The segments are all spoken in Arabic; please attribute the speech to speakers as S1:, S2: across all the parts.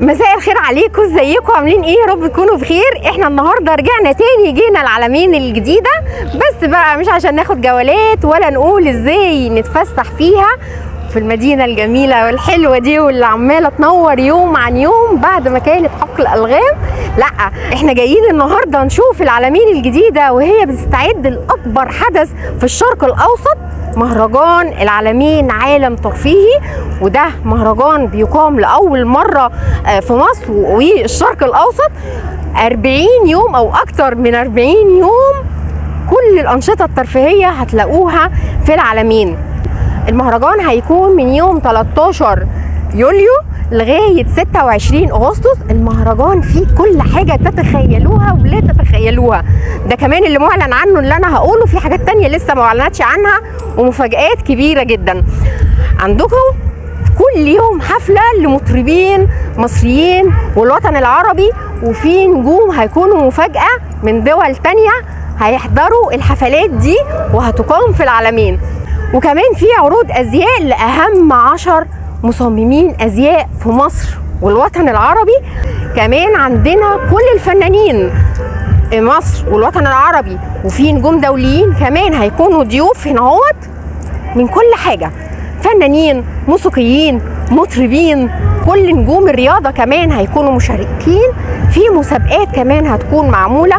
S1: مساء الخير عليكم، ازيكم عاملين ايه؟ يا رب تكونوا بخير. احنا النهارده رجعنا تاني، جينا العلمين الجديده، بس بقى مش عشان ناخد جولات ولا نقول ازاي نتفسح فيها في المدينه الجميله والحلوه دي واللي عماله تنور يوم عن يوم بعد ما كانت حقل الغام. لا، احنا جايين النهارده نشوف العلمين الجديده وهي بتستعد لاكبر حدث في الشرق الاوسط، مهرجان العلمين عالم ترفيهي. وده مهرجان بيقام لأول مرة في مصر والشرق الأوسط 40 يوم أو أكتر من 40 يوم. كل الأنشطة الترفيهية هتلاقوها في العلمين. المهرجان هيكون من يوم 13 يوليو لغاية 26 أغسطس. المهرجان فيه كل حاجة تتخيلوها ولا تتخيلوها. ده كمان اللي معلن عنه اللي أنا هقوله، في حاجات تانية لسه ما أعلنتش عنها ومفاجآت كبيرة جدا. عندكم كل يوم حفلة لمطربين مصريين والوطن العربي، وفي نجوم هيكونوا مفاجأة من دول تانية هيحضروا الحفلات دي وهتقام في العلمين. وكمان في عروض أزياء لأهم 10 مصممين أزياء في مصر والوطن العربي. كمان عندنا كل الفنانين مصر والوطن العربي، وفي نجوم دوليين كمان هيكونوا ضيوف هنا اهوت من كل حاجة، فنانين، موسيقيين، مطربين، كل نجوم الرياضة كمان هيكونوا مشاركين في مسابقات. كمان هتكون معمولة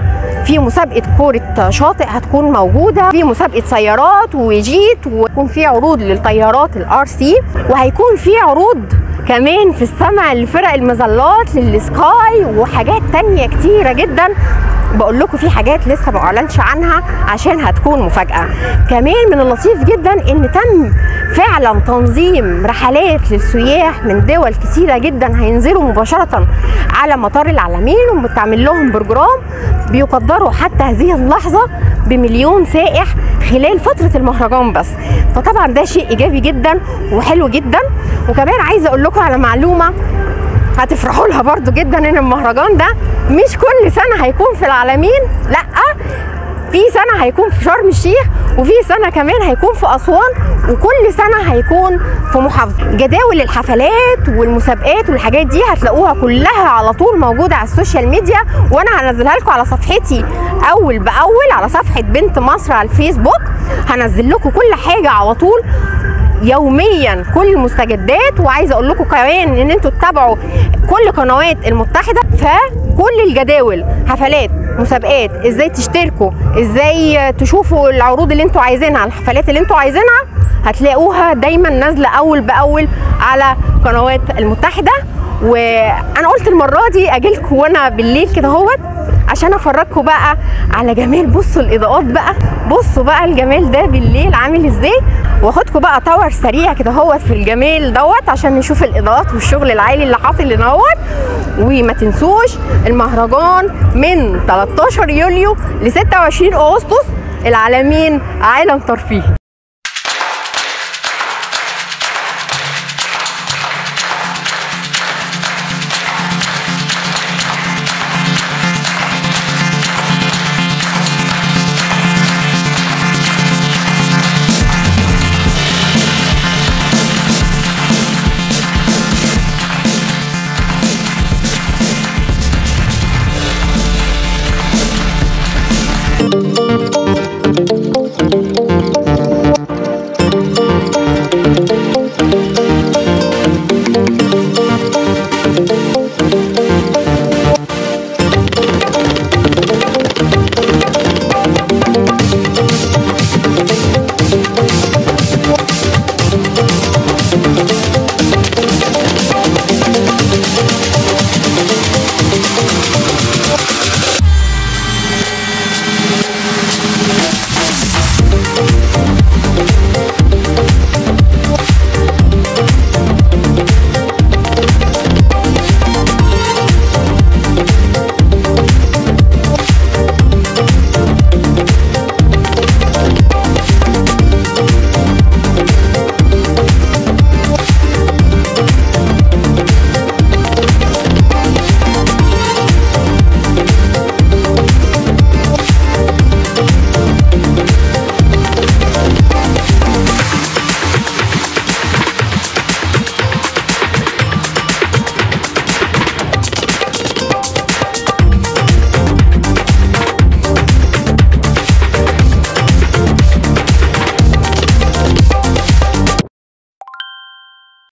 S1: في مسابقة كرة شاطئ هتكون موجودة، في مسابقة سيارات وجيت، ويكون في عروض للطيارات الRC، وهيكون في عروض كمان في السماء لفرق المظلات للسكاي وحاجات تانية كتيرة جدا. بقول لكم في حاجات لسه ما اعلنش عنها عشان هتكون مفاجأة. كمان من اللطيف جدا ان تم فعلا تنظيم رحلات للسياح من دول كتيرة جدا هينزلوا مباشرة على مطار العلمين، وبتعمل لهم بروجرام بيقدروا حتى هذه اللحظة بمليون سائح خلال فترة المهرجان بس. فطبعا ده شيء ايجابي جدا وحلو جدا. وكمان عايزة اقول لكم على معلومة هتفرحوا لها برضو جدا، ان المهرجان ده مش كل سنة هيكون في العلمين، لا، في سنة هيكون في شرم الشيخ، وفي سنة كمان هيكون في أسوان، وكل سنة هيكون في محافظة. جداول الحفلات والمسابقات والحاجات دي هتلاقوها كلها على طول موجودة على السوشيال ميديا، وانا هنزلها لكم على صفحتي اول باول على صفحة بنت مصر على الفيسبوك. هنزل لكم كل حاجة على طول يوميا، كل المستجدات. وعايزه اقول لكم كمان ان انتوا تتابعوا كل قنوات المتحده، فكل الجداول، حفلات، مسابقات، ازاي تشتركوا، ازاي تشوفوا العروض اللي انتوا عايزينها، الحفلات اللي انتوا عايزينها، هتلاقوها دايما نازله اول باول على قنوات المتحده. وانا قلت المره دي اجيلكم وانا بالليل كده اهوت عشان افرجكم بقى على جمال. بصوا الاضاءات بقى، بصوا بقى الجمال ده بالليل عامل ازاي، واخدكم بقى تاور سريع كده اهوت في الجمال دوت عشان نشوف الاضاءات والشغل العالي اللي حاصل هنا اهوت. وما تنسوش المهرجان من 13 يوليو ل 26 اغسطس، العلمين عالم ترفيهي.